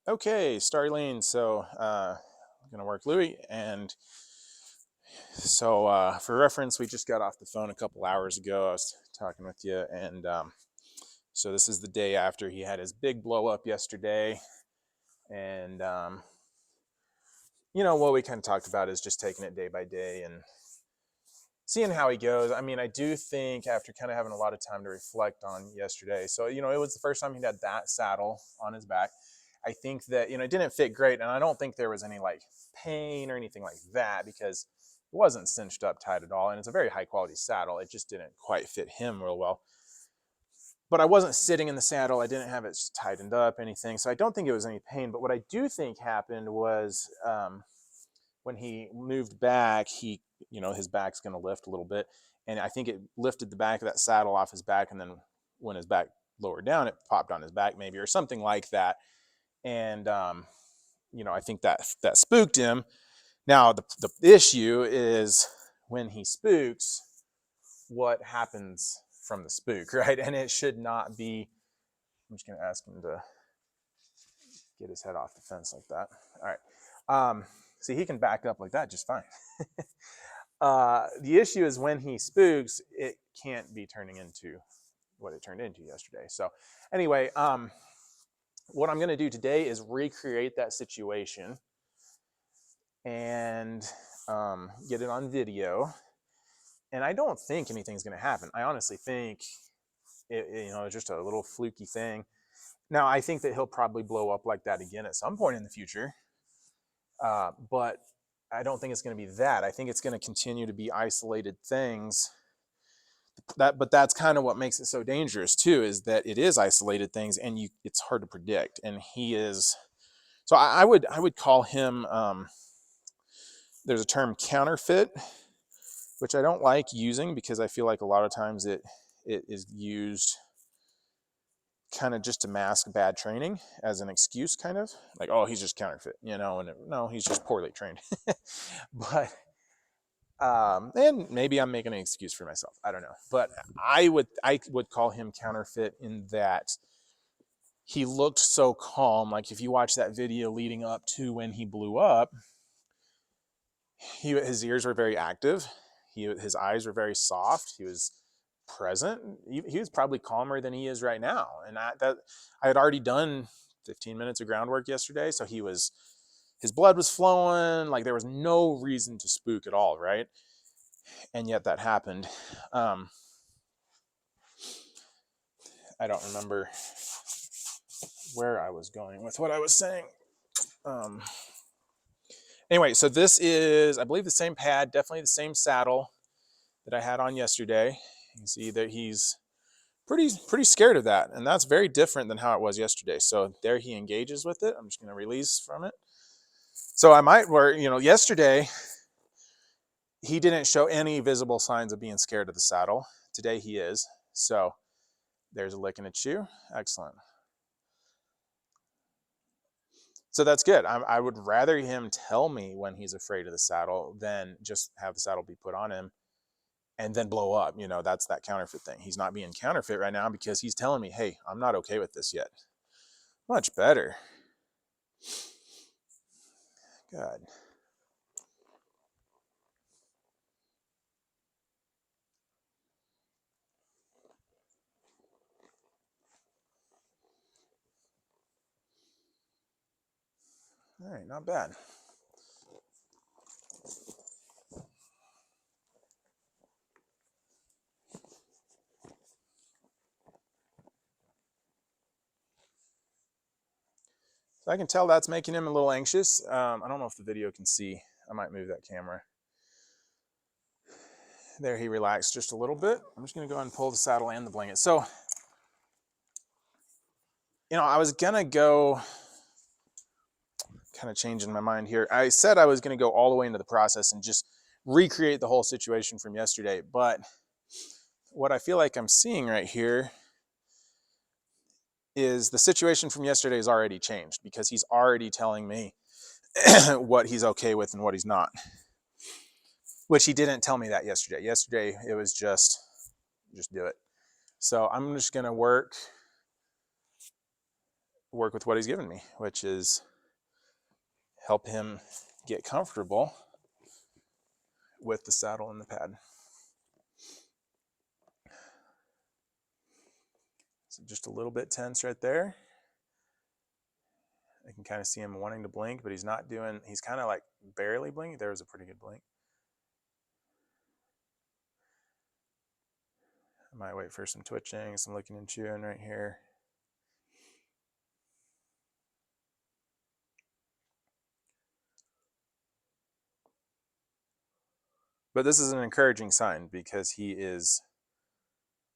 Okay, Starlene. So I'm gonna work Louie, and so for reference, we just got off the phone a couple hours ago. I was talking with you, and so this is the day after he had his big blow up yesterday, and what we kind of talked about is just taking it day by day and seeing how he goes. I mean, I do think after kind of having a lot of time to reflect on yesterday, so it was the first time he'd had that saddle on his back. I think that it didn't fit great, and I don't think there was any like pain or anything like that because it wasn't cinched up tight at all, and it's a very high quality saddle. It just didn't quite fit him real well. But I wasn't sitting in the saddle. I didn't have it tightened up, anything. So I don't think it was any pain. But what I do think happened was when he moved back, his back's going to lift a little bit, and I think it lifted the back of that saddle off his back, and then when his back lowered down, it popped on his back maybe or something like that, and I think that spooked him. Now the issue is when he spooks, what happens from the spook, right? And it should not be. I'm just going to ask him to get his head off the fence like that. All right. See, he can back up like that just fine. The issue is when he spooks, it can't be turning into what it turned into yesterday. So anyway, what I'm going to do today is recreate that situation and get it on video. And I don't think anything's going to happen. I honestly think it's just a little fluky thing. Now, I think that he'll probably blow up like that again at some point in the future. But I don't think it's going to be that. I think it's going to continue to be isolated things. But that's kind of what makes it so dangerous too, is that it is isolated things, and it's hard to predict. And he is, so I would call him. There's a term counterfeit, which I don't like using because I feel like a lot of times it is used kind of just to mask bad training as an excuse, kind of like, oh, he's just counterfeit, and no, he's just poorly trained. But and maybe I'm making an excuse for myself, I don't know, but I would call him counterfeit in that he looked so calm. Like if you watch that video leading up to when he blew up, his ears were very active, his eyes were very soft, he was present. He was probably calmer than he is right now, and I had already done 15 minutes of groundwork yesterday, so his blood was flowing, like there was no reason to spook at all, right? And yet that happened. I don't remember where I was going with what I was saying. Anyway, so this is, I believe, the same pad, definitely the same saddle that I had on yesterday. You can see that he's pretty scared of that, and that's very different than how it was yesterday. So there he engages with it. I'm just going to release from it. So I might, yesterday he didn't show any visible signs of being scared of the saddle. Today he is. So there's a lick and a chew. Excellent. So that's good. I would rather him tell me when he's afraid of the saddle than just have the saddle be put on him and then blow up. That's that counterfeit thing. He's not being counterfeit right now because he's telling me, hey, I'm not okay with this yet. Much better. Good. All right, not bad. So I can tell that's making him a little anxious. I don't know if the video can see. I might move that camera. There, he relaxed just a little bit. I'm just going to go ahead and pull the saddle and the blanket. So, I was going to go, kind of changing my mind here. I said I was going to go all the way into the process and just recreate the whole situation from yesterday. But what I feel like I'm seeing right here is the situation from yesterday has already changed because he's already telling me what he's okay with and what he's not, which he didn't tell me that yesterday. Yesterday, it was just do it. So I'm just going to work work with what he's given me, which is help him get comfortable with the saddle and the pad. So just a little bit tense right there. I can kind of see him wanting to blink, but he's not doing, he's kind of like barely blinking. There was a pretty good blink. I might wait for some twitching, some looking and chewing right here. But this is an encouraging sign because he is,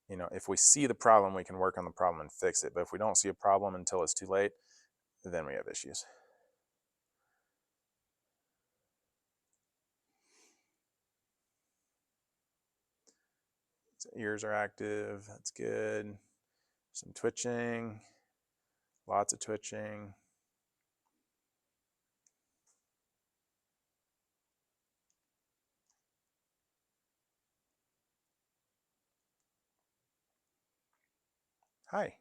you know, if we see the problem, we can work on the problem and fix it. But if we don't see a problem until it's too late, then we have issues. His ears are active. That's good. Some twitching. Lots of twitching. Hi.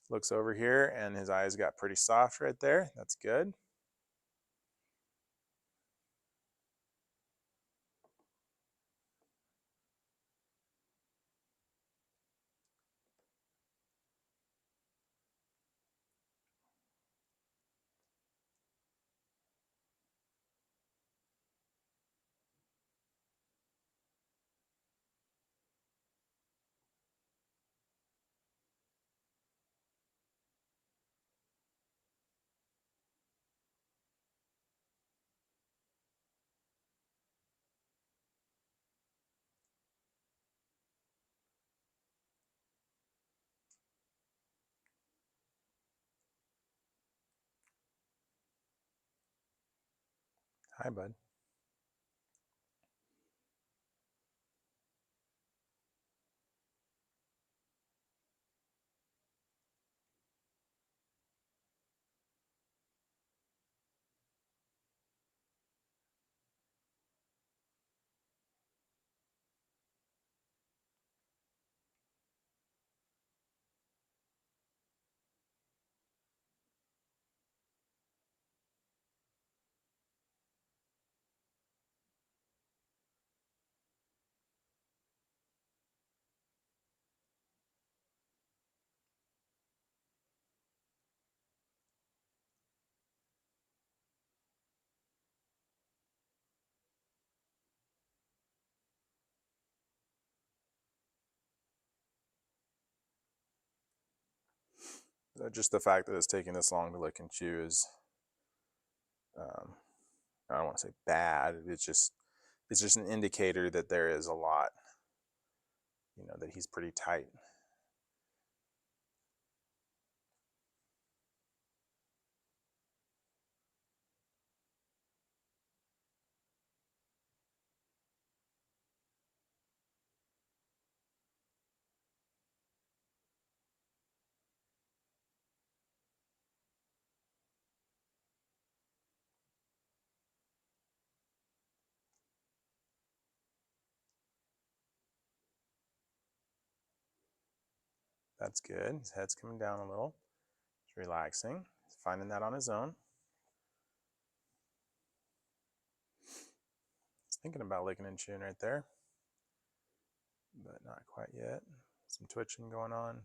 Looks over here and his eyes got pretty soft right there. That's good. Hi, bud. Just the fact that it's taking this long to lick and chew is, I don't want to say bad. It's just an indicator that there is a lot, you know, that he's pretty tight. That's good. His head's coming down a little. He's relaxing. He's finding that on his own. He's thinking about licking and chewing right there, but not quite yet. Some twitching going on.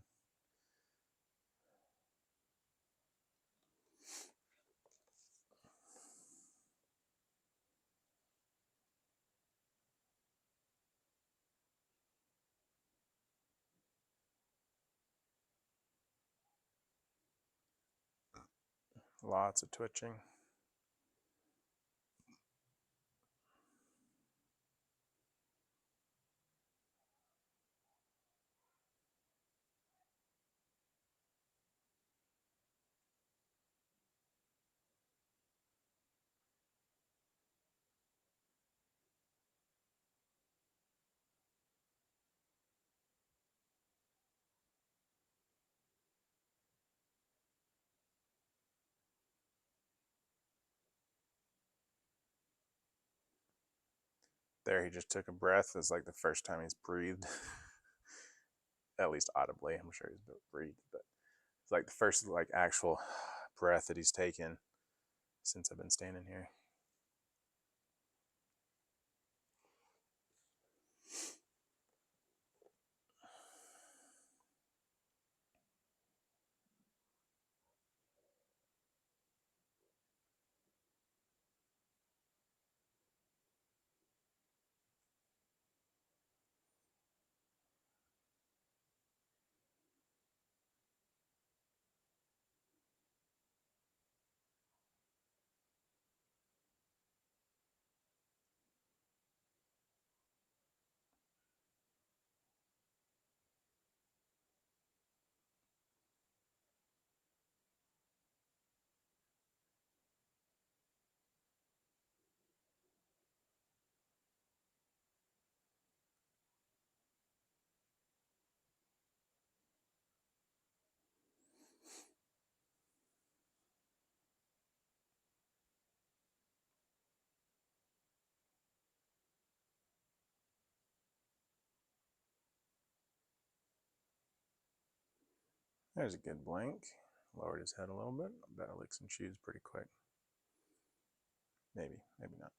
Lots of twitching. There, he just took a breath. It's like the first time he's breathed at least audibly. I'm sure he's breathed, but it's like the first like actual breath that he's taken since I've been standing here. There's a good blink. Lowered his head a little bit. I bet I lick some chews pretty quick. Maybe, maybe not.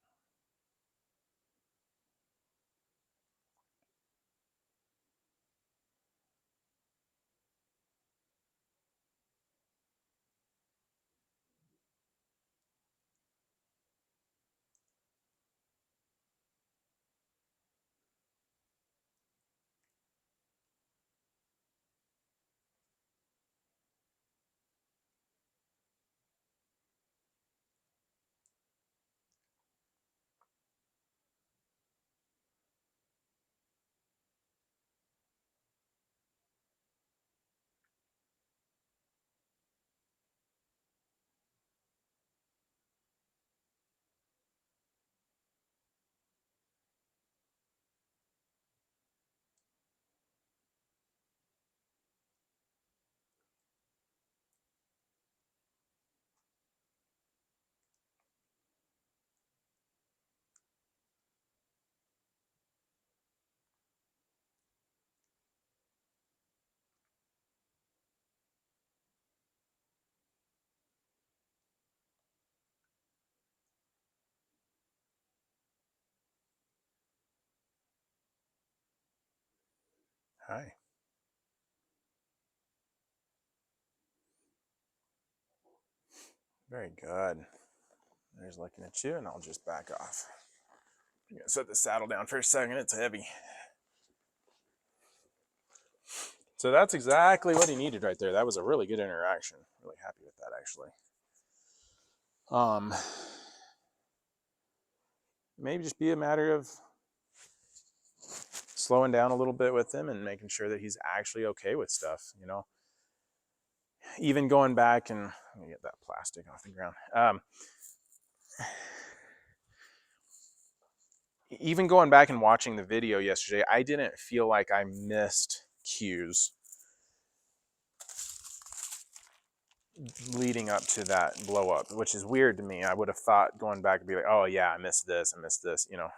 Hi. Very good. There's looking at you, and I'll just back off. I'm gonna set the saddle down for a second. It's heavy. So that's exactly what he needed right there. That was a really good interaction. Really happy with that, actually. Maybe just be a matter of slowing down a little bit with him and making sure that he's actually okay with stuff, you know. Even going back and let me get that plastic off the ground. Even going back and watching the video yesterday, I didn't feel like I missed cues leading up to that blow up, which is weird to me. I would have thought going back and be like, oh yeah, I missed this, you know.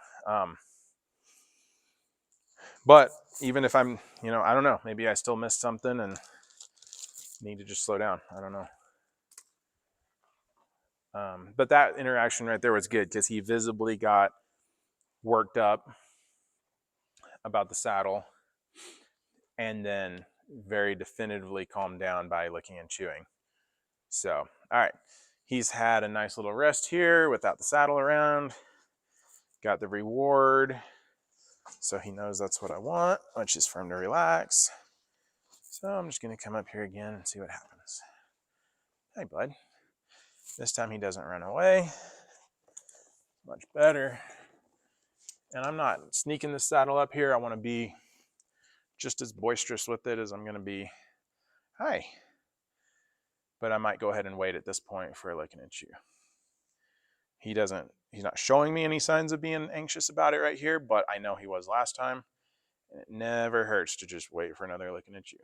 But even if I'm, you know, I don't know, maybe I still missed something and need to just slow down. I don't know. But that interaction right there was good because he visibly got worked up about the saddle and then very definitively calmed down by licking and chewing. So, all right. He's had a nice little rest here without the saddle around. Got the reward. So he knows that's what I want, which is for him to relax. So I'm just going to come up here again and see what happens. Hey, bud. This time he doesn't run away. Much better. And I'm not sneaking the saddle up here. I want to be just as boisterous with it as I'm going to be. Hi. But I might go ahead and wait at this point for looking at you. He's not showing me any signs of being anxious about it right here, but I know he was last time. And it never hurts to just wait for another looking at you.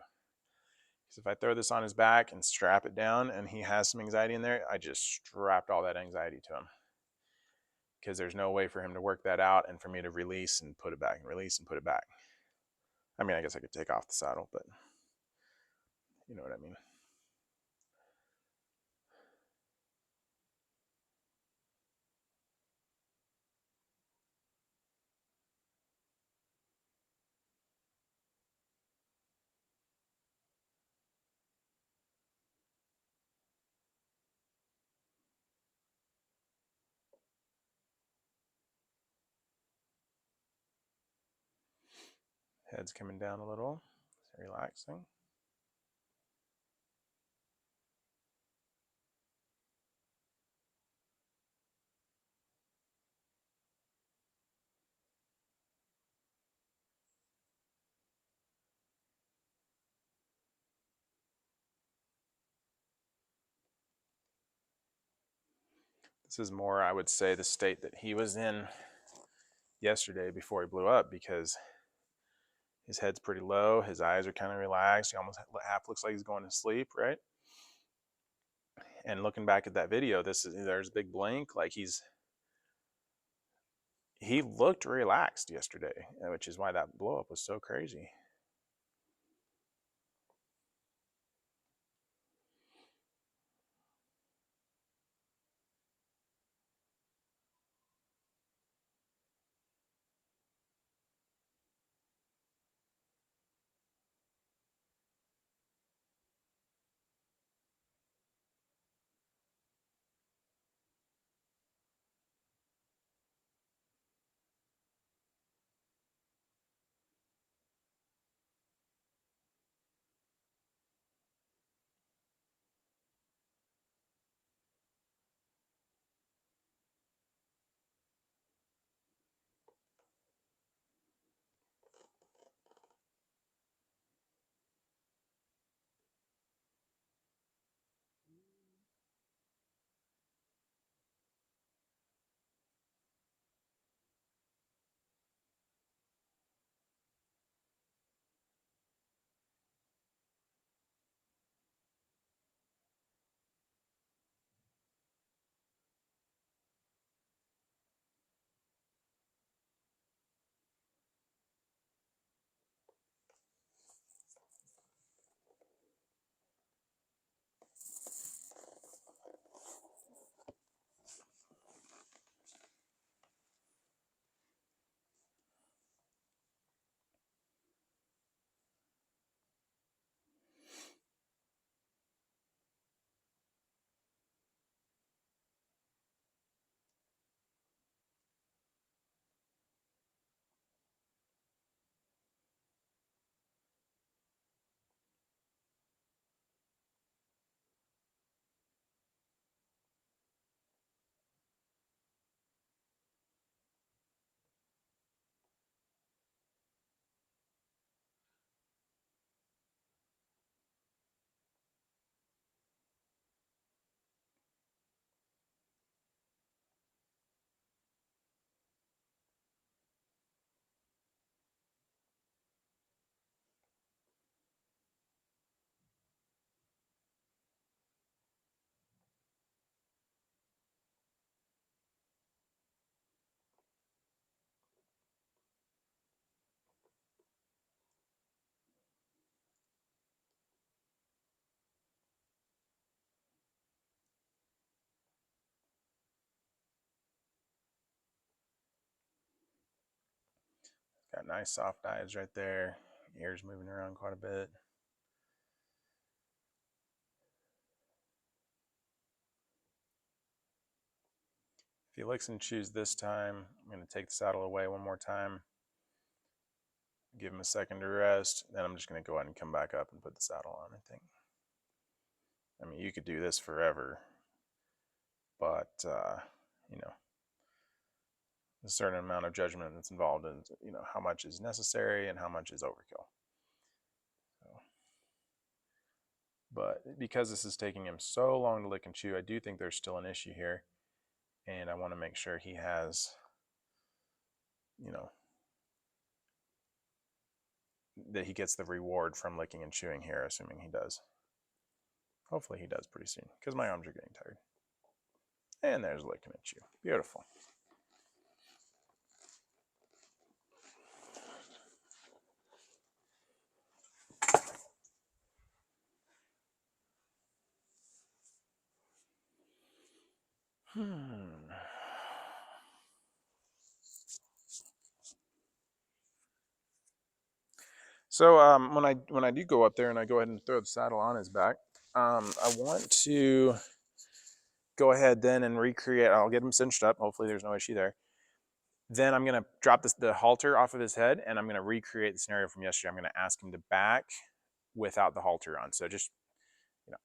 Because if I throw this on his back and strap it down and he has some anxiety in there, I just strapped all that anxiety to him. Because there's no way for him to work that out and for me to release and put it back and release and put it back. I mean, I guess I could take off the saddle, but you know what I mean. Head's coming down a little, so relaxing. This is more, I would say, the state that he was in yesterday before he blew up, because his head's pretty low, his eyes are kind of relaxed, he almost half looks like he's going to sleep, right? And looking back at that video, there's a big blink, like he looked relaxed yesterday, which is why that blow up was so crazy. Got nice soft eyes right there, ears moving around quite a bit. If he licks and chews this time, I'm going to take the saddle away one more time, give him a second to rest, then I'm just going to go ahead and come back up and put the saddle on, I think. I mean, you could do this forever, but, you know, a certain amount of judgment that's involved in, you know, how much is necessary and how much is overkill. So, but because this is taking him so long to lick and chew, I do think there's still an issue here, and I want to make sure he has, you know, that he gets the reward from licking and chewing here, assuming he does. Hopefully he does pretty soon, because my arms are getting tired. And there's licking and chew. Beautiful. So when I do go up there and I go ahead and throw the saddle on his back, I want to go ahead then and recreate. I'll get him cinched up. Hopefully, there's no issue there. Then I'm gonna drop the halter off of his head, and I'm gonna recreate the scenario from yesterday. I'm gonna ask him to back without the halter on. So just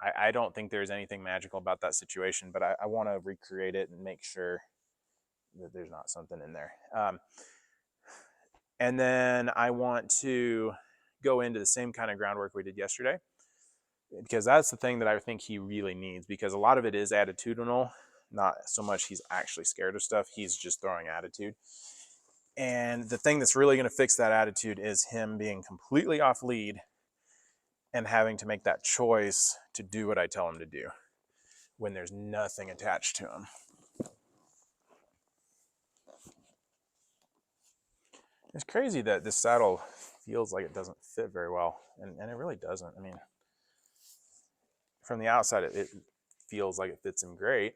I don't think there's anything magical about that situation, but I want to recreate it and make sure that there's not something in there. And then I want to go into the same kind of groundwork we did yesterday, because that's the thing that I think he really needs, because a lot of it is attitudinal, not so much he's actually scared of stuff, he's just throwing attitude. And the thing that's really going to fix that attitude is him being completely off lead and having to make that choice to do what I tell him to do when there's nothing attached to him. It's crazy that this saddle feels like it doesn't fit very well, and it really doesn't. I mean, from the outside, it feels like it fits him great.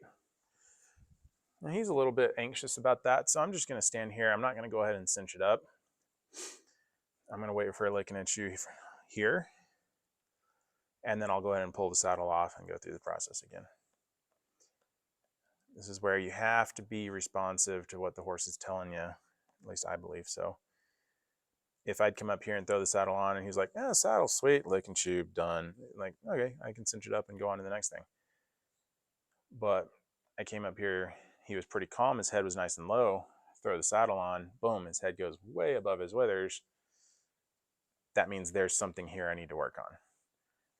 And he's a little bit anxious about that, so I'm just going to stand here. I'm not going to go ahead and cinch it up. I'm going to wait for a licking and chew here, and then I'll go ahead and pull the saddle off and go through the process again. This is where you have to be responsive to what the horse is telling you, at least I believe so. If I'd come up here and throw the saddle on and he's like, yeah, saddle's sweet, lick and chew, done. Like, okay, I can cinch it up and go on to the next thing. But I came up here, he was pretty calm, his head was nice and low, throw the saddle on, boom, his head goes way above his withers. That means there's something here I need to work on.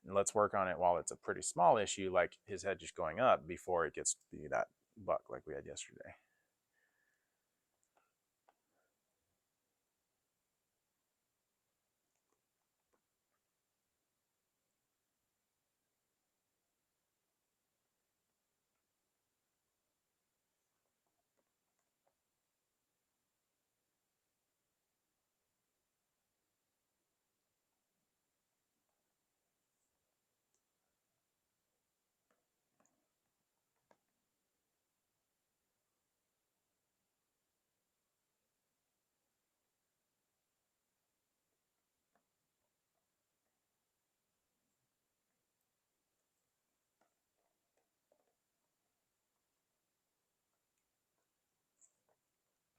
And let's work on it while it's a pretty small issue, like his head just going up, before it gets to be that buck like we had yesterday.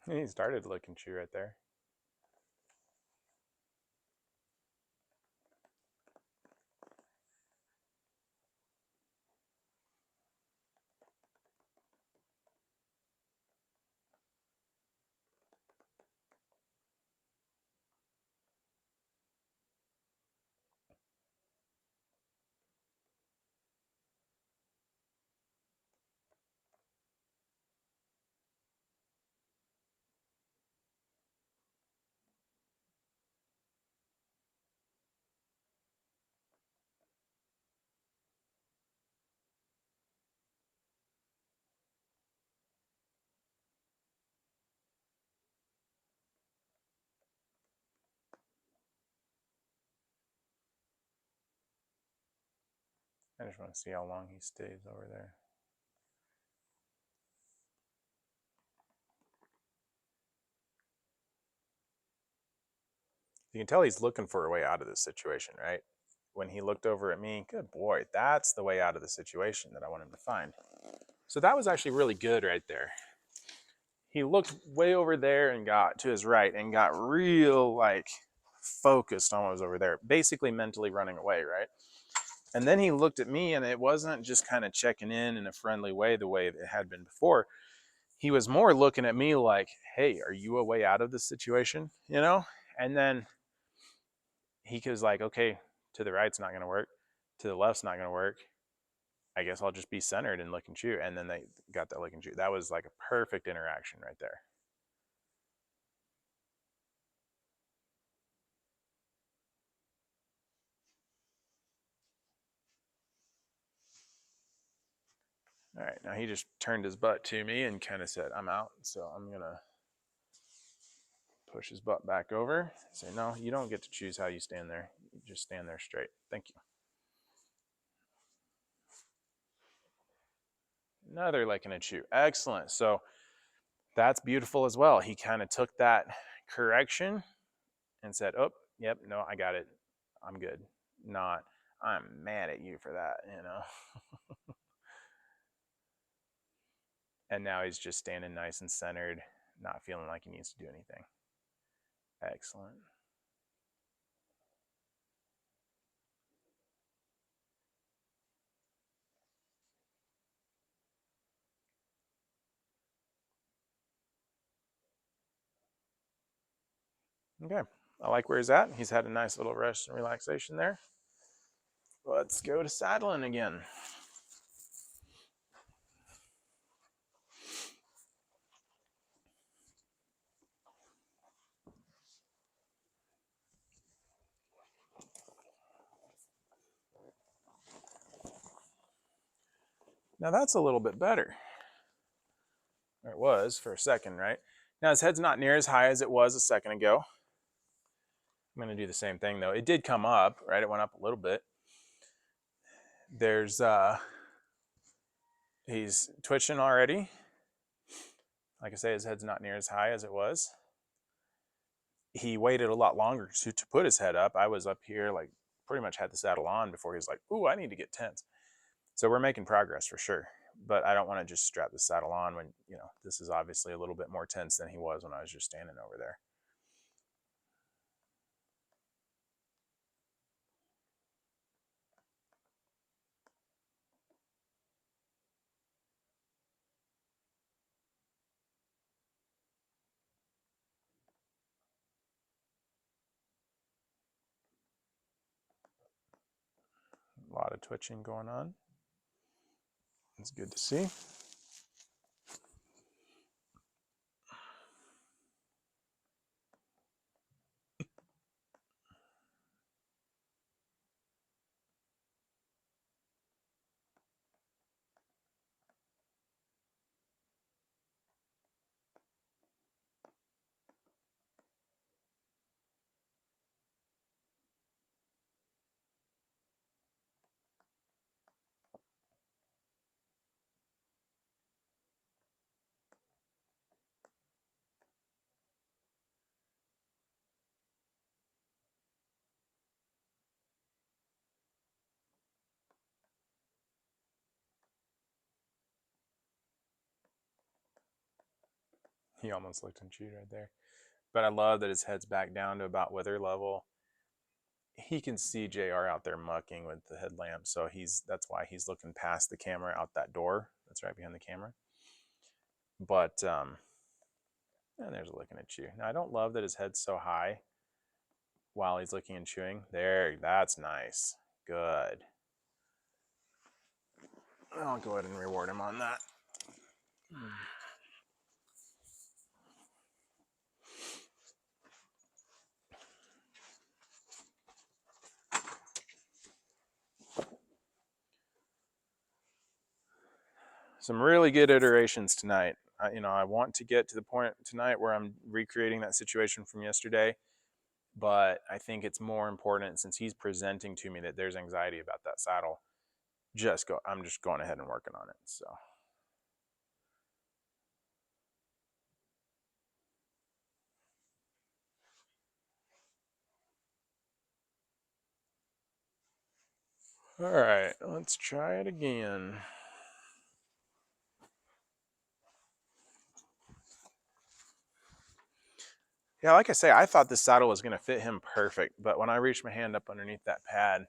And he started looking chew right there. I just want to see how long he stays over there. You can tell he's looking for a way out of this situation, right? When he looked over at me, good boy, that's the way out of the situation that I want him to find. So that was actually really good right there. He looked way over there and got to his right and got real like focused on what was over there, basically mentally running away, right? And then he looked at me, and it wasn't just kind of checking in a friendly way the way it had been before. He was more looking at me like, hey, are you a way out of this situation? You know? And then he was like, okay, to the right's not going to work. To the left's not going to work. I guess I'll just be centered and lick and chew. And then they got that lick and chew. That was like a perfect interaction right there. All right, now he just turned his butt to me and kind of said, I'm out. So I'm going to push his butt back over. Say, no, you don't get to choose how you stand there. You just stand there straight. Thank you. Another lick and a chew. Excellent. So that's beautiful as well. He kind of took that correction and said, oh, yep, no, I got it. I'm good. Not, I'm mad at you for that, you know. And now he's just standing nice and centered, not feeling like he needs to do anything. Excellent. Okay, I like where he's at. He's had a nice little rest and relaxation there. Let's go to saddling again. Now that's a little bit better. Or it was for a second, right? Now his head's not near as high as it was a second ago. I'm going to do the same thing though. It did come up, right? It went up a little bit. There's he's twitching already. Like I say, his head's not near as high as it was. He waited a lot longer to put his head up. I was up here, like pretty much had the saddle on before he was like, ooh, I need to get tense. So we're making progress for sure. But I don't want to just strap the saddle on when, you know, this is obviously a little bit more tense than he was when I was just standing over there. A lot of twitching going on. It's good to see. He almost looked and chewed right there. But I love that his head's back down to about wither level. He can see JR out there mucking with the headlamp, so that's why he's looking past the camera out that door that's right behind the camera. But and there's a looking at you. Now I don't love that his head's so high while he's looking and chewing. There, that's nice. Good. I'll go ahead and reward him on that. Some really good iterations tonight. I want to get to the point tonight where I'm recreating that situation from yesterday, but I think it's more important since he's presenting to me that there's anxiety about that saddle. I'm just going ahead and working on it. So. All right, let's try it again. Yeah, like I say, I thought this saddle was going to fit him perfect, but when I reached my hand up underneath that pad,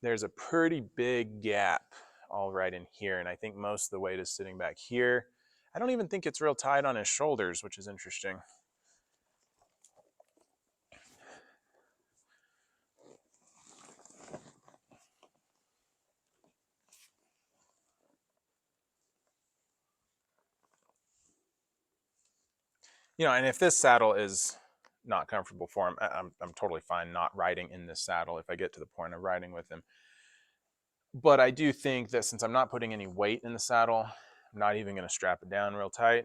there's a pretty big gap all right in here, and I think most of the weight is sitting back here. I don't even think it's real tight on his shoulders, which is interesting. And if this saddle is not comfortable for him, I'm totally fine not riding in this saddle if I get to the point of riding with him. But I do think that since I'm not putting any weight in the saddle, I'm not even going to strap it down real tight.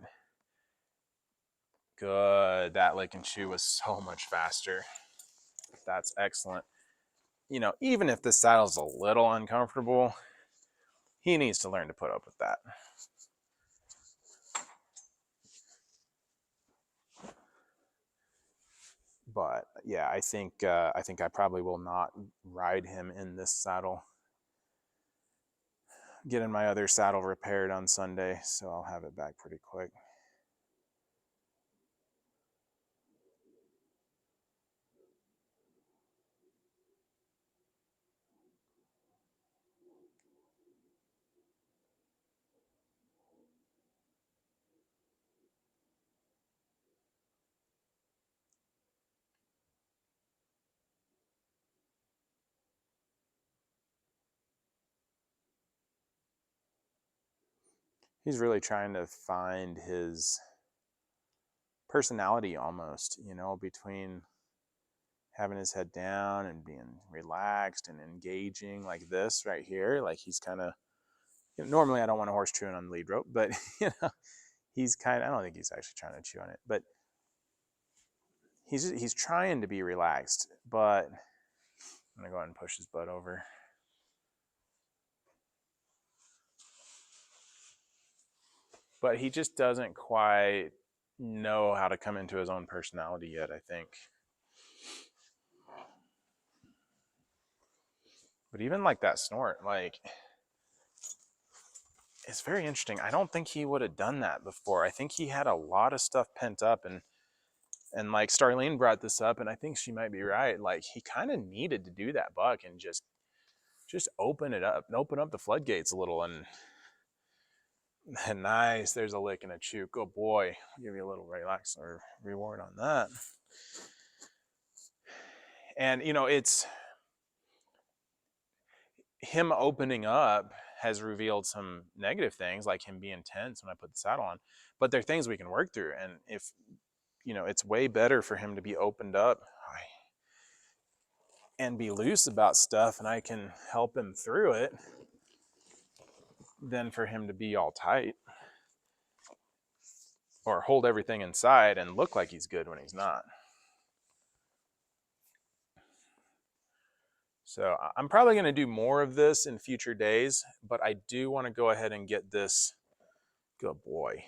Good. That lick and chew was so much faster. That's excellent. Even if the saddle's a little uncomfortable, he needs to learn to put up with that. But yeah, I think I probably will not ride him in this saddle. Getting my other saddle repaired on Sunday, so I'll have it back pretty quick. He's really trying to find his personality almost, you know, between having his head down and being relaxed and engaging like this right here. Like he's kind of, you know, normally I don't want a horse chewing on the lead rope, but you know, he's kind of, I don't think he's actually trying to chew on it, but he's trying to be relaxed. But I'm gonna go ahead and push his butt over. But he just doesn't quite know how to come into his own personality yet, I think. But even like that snort, like, it's very interesting. I don't think he would have done that before. I think he had a lot of stuff pent up, and like Starlene brought this up, and I think she might be right. Like he kind of needed to do that buck and just open it up and open up the floodgates a little. And nice, there's a lick and a chew. Good boy. I'll give you a little relax or reward on that. And you know, it's him opening up has revealed some negative things, like him being tense when I put the saddle on, but they're things we can work through. And if, you know, it's way better for him to be opened up and be loose about stuff, and I can help him through it, than for him to be all tight or hold everything inside and look like he's good when he's not. So I'm probably going to do more of this in future days, but I do want to go ahead and get this. Good boy.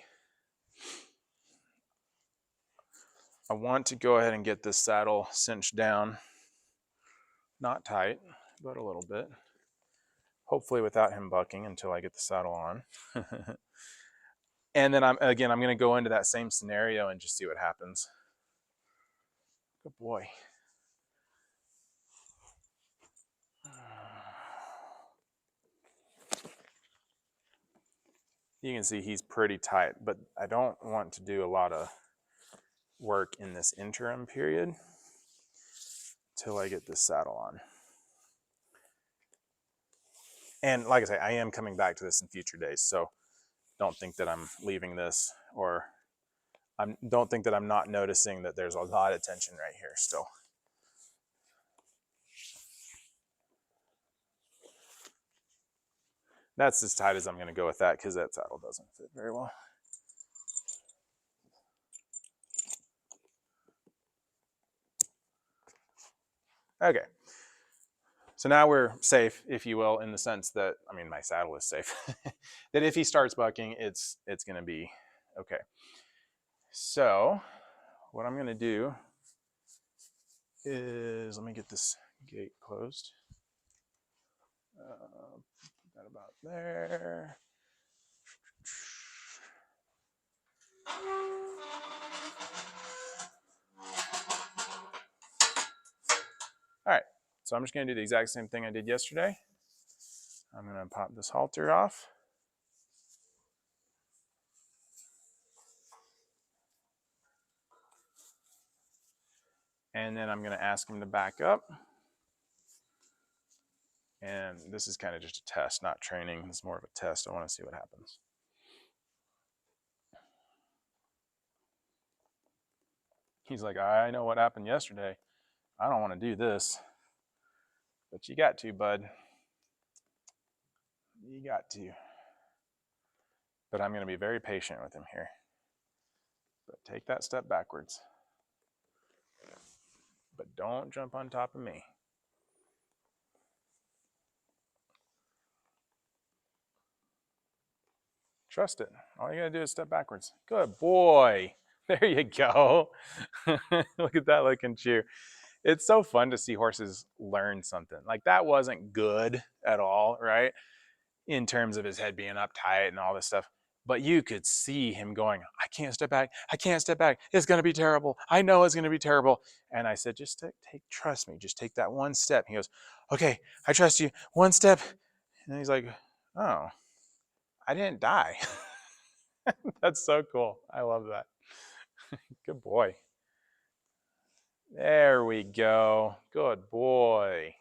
I want to go ahead and get this saddle cinched down. Not tight, but a little bit. Hopefully without him bucking until I get the saddle on. And then I'm going to go into that same scenario and just see what happens. Good boy. You can see he's pretty tight, but I don't want to do a lot of work in this interim period till I get this saddle on. And like I say, I am coming back to this in future days, so don't think that I'm leaving this, or don't think that I'm not noticing that there's a lot of tension right here still. That's as tight as I'm going to go with that because that saddle doesn't fit very well. Okay. So now we're safe, if you will, in the sense that, I mean, my saddle is safe. That if he starts bucking, it's going to be okay. So what I'm going to do is, let me get this gate closed. Put that about there. All right, so I'm just going to do the exact same thing I did yesterday. I'm going to pop this halter off. And then I'm going to ask him to back up. And this is kind of just a test, not training. It's more of a test. I want to see what happens. He's like, I know what happened yesterday. I don't want to do this. But you got to, bud. You got to. But I'm going to be very patient with him here. But take that step backwards. But don't jump on top of me. Trust it. All you gotta do is step backwards. Good boy. There you go. Look at that looking chew. It's so fun to see horses learn something. Like that wasn't good at all, right? In terms of his head being uptight and all this stuff. But you could see him going, I can't step back. I can't step back. It's going to be terrible. I know it's going to be terrible. And I said, just trust me. Just take that one step. He goes, okay, I trust you. One step. And he's like, oh, I didn't die. That's so cool. I love that. Good boy. There we go. Good boy.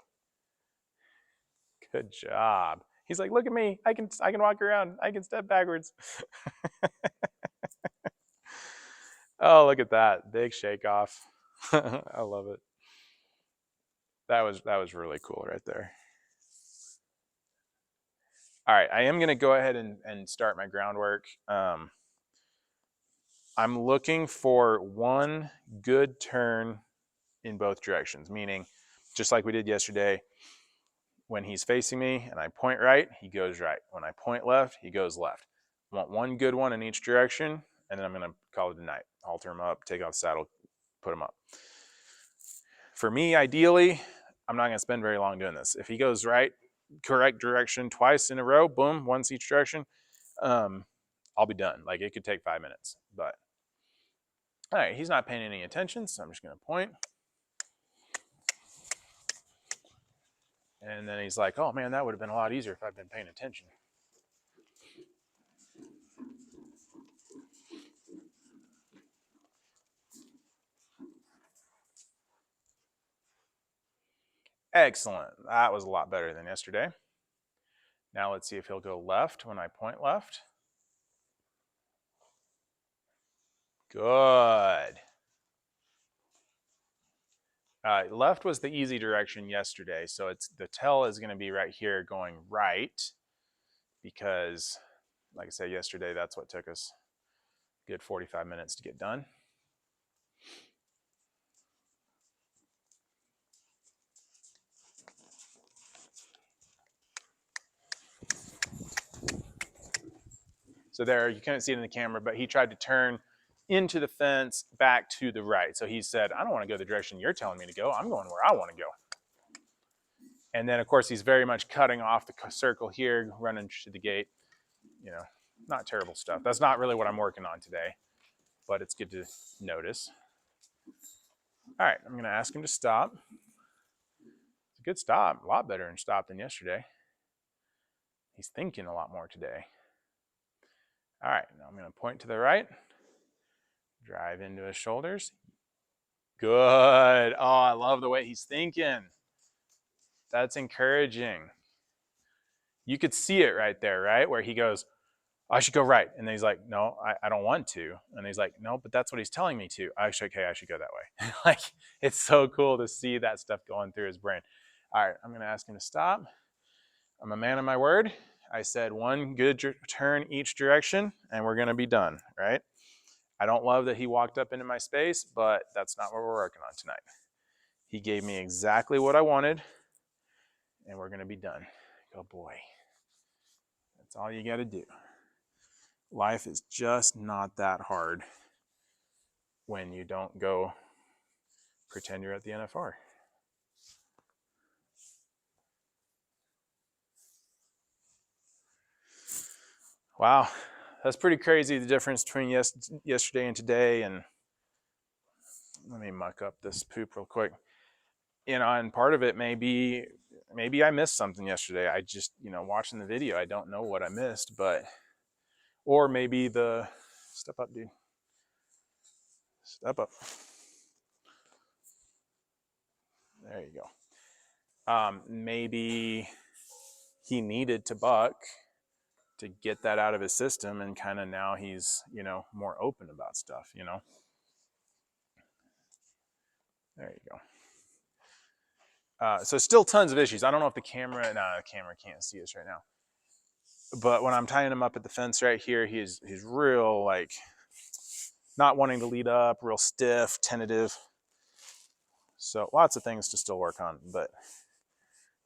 Good job. He's like, look at me. I can walk around. I can step backwards. Oh, look at that. Big shake off. I love it. That was really cool right there. All right, I am going to go ahead and start my groundwork. I'm looking for one good turn in both directions, meaning just like we did yesterday, when he's facing me and I point right, he goes right. When I point left, he goes left. I want one good one in each direction, and then I'm going to call it a night. Halter him up, take off the saddle, put him up. For me, ideally, I'm not going to spend very long doing this. If he goes right, correct direction twice in a row, boom, once each direction, I'll be done. Like it could take 5 minutes, but all right, he's not paying any attention, so I'm just going to point. And then he's like, oh man, that would have been a lot easier if I'd been paying attention. Excellent. That was a lot better than yesterday. Now let's see if he'll go left when I point left. Good. Left was the easy direction yesterday, so it's the tell is going to be right here going right because, like I said yesterday, that's what took us a good 45 minutes to get done. So there, you couldn't see it in the camera, but he tried to turn into the fence back to the right. So he said, I don't want to go the direction you're telling me to go. I'm going where I want to go. And then, of course, he's very much cutting off the circle here, running to the gate. You know, not terrible stuff. That's not really what I'm working on today, but it's good to notice. All right, I'm going to ask him to stop. It's a good stop, a lot better in stop than yesterday. He's thinking a lot more today. All right, now I'm going to point to the right, drive into his shoulders. Good. Oh, I love the way he's thinking. That's encouraging. You could see it right there, right? Where he goes, I should go right. And then he's like, no, I don't want to. And he's like, no, but that's what he's telling me to. Okay, I should go that way. Like, it's so cool to see that stuff going through his brain. All right, I'm going to ask him to stop. I'm a man of my word. I said one good turn each direction, and we're going to be done, right? I don't love that he walked up into my space, but that's not what we're working on tonight. He gave me exactly what I wanted, and we're going to be done. Go boy. That's all you got to do. Life is just not that hard when you don't go pretend you're at the NFR. Wow, that's pretty crazy, the difference between yesterday and today. And let me muck up this poop real quick. You know, and part of it maybe I missed something yesterday. I just, watching the video, I don't know what I missed, but, or maybe step up, dude. Step up. There you go. Maybe he needed to buck to get that out of his system, and kind of now he's, more open about stuff, There you go. So still tons of issues. I don't know if the camera can't see us right now. But when I'm tying him up at the fence right here, he's real, like, not wanting to lead up, real stiff, tentative. So lots of things to still work on, but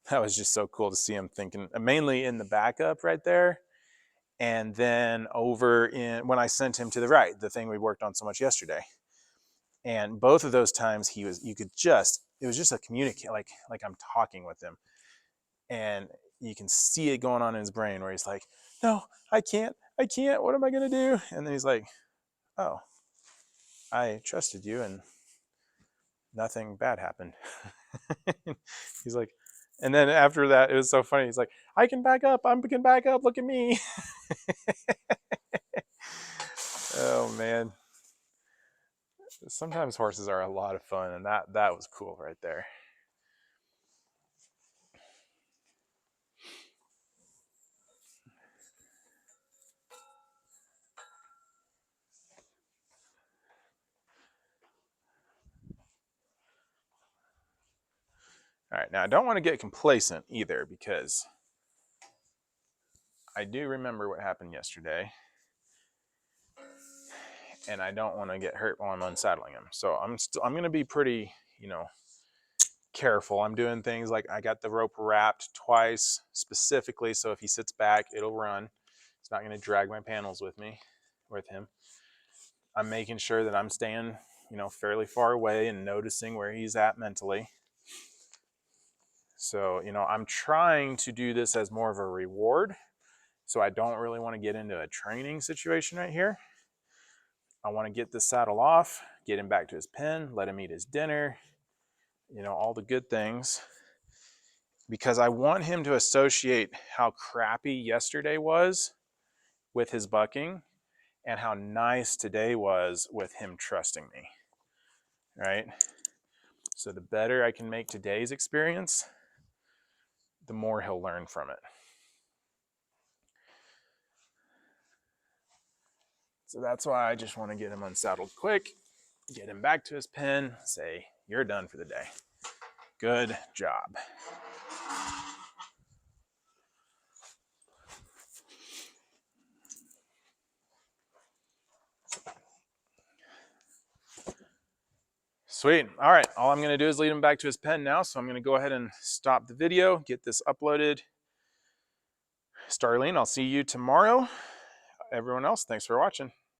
that was just so cool to see him thinking, mainly in the backup right there. And then over in when I sent him to the right, the thing we worked on so much yesterday. And both of those times you could just, it was just a communicate, like I'm talking with him. And you can see it going on in his brain where he's like, no, I can't, what am I going to do? And then he's like, oh, I trusted you and nothing bad happened. He's like, and then after that, it was so funny. He's like, I can back up. I can back up. Look at me. Oh man. Sometimes horses are a lot of fun, and that was cool right there. All right, now I don't want to get complacent either because I do remember what happened yesterday, and I don't want to get hurt while I'm unsaddling him. So I'm going to be pretty, careful. I'm doing things like I got the rope wrapped twice specifically, so if he sits back, it'll run. It's not going to drag my panels with him. I'm making sure that I'm staying, fairly far away and noticing where he's at mentally. So, I'm trying to do this as more of a reward. So I don't really want to get into a training situation right here. I want to get the saddle off, get him back to his pen, let him eat his dinner, all the good things. Because I want him to associate how crappy yesterday was with his bucking and how nice today was with him trusting me, right? So the better I can make today's experience, the more he'll learn from it. So that's why I just want to get him unsaddled quick, get him back to his pen, say, you're done for the day. Good job. Sweet. All right. All I'm going to do is lead him back to his pen now. So I'm going to go ahead and stop the video, get this uploaded. Starlene, I'll see you tomorrow. Everyone else, thanks for watching.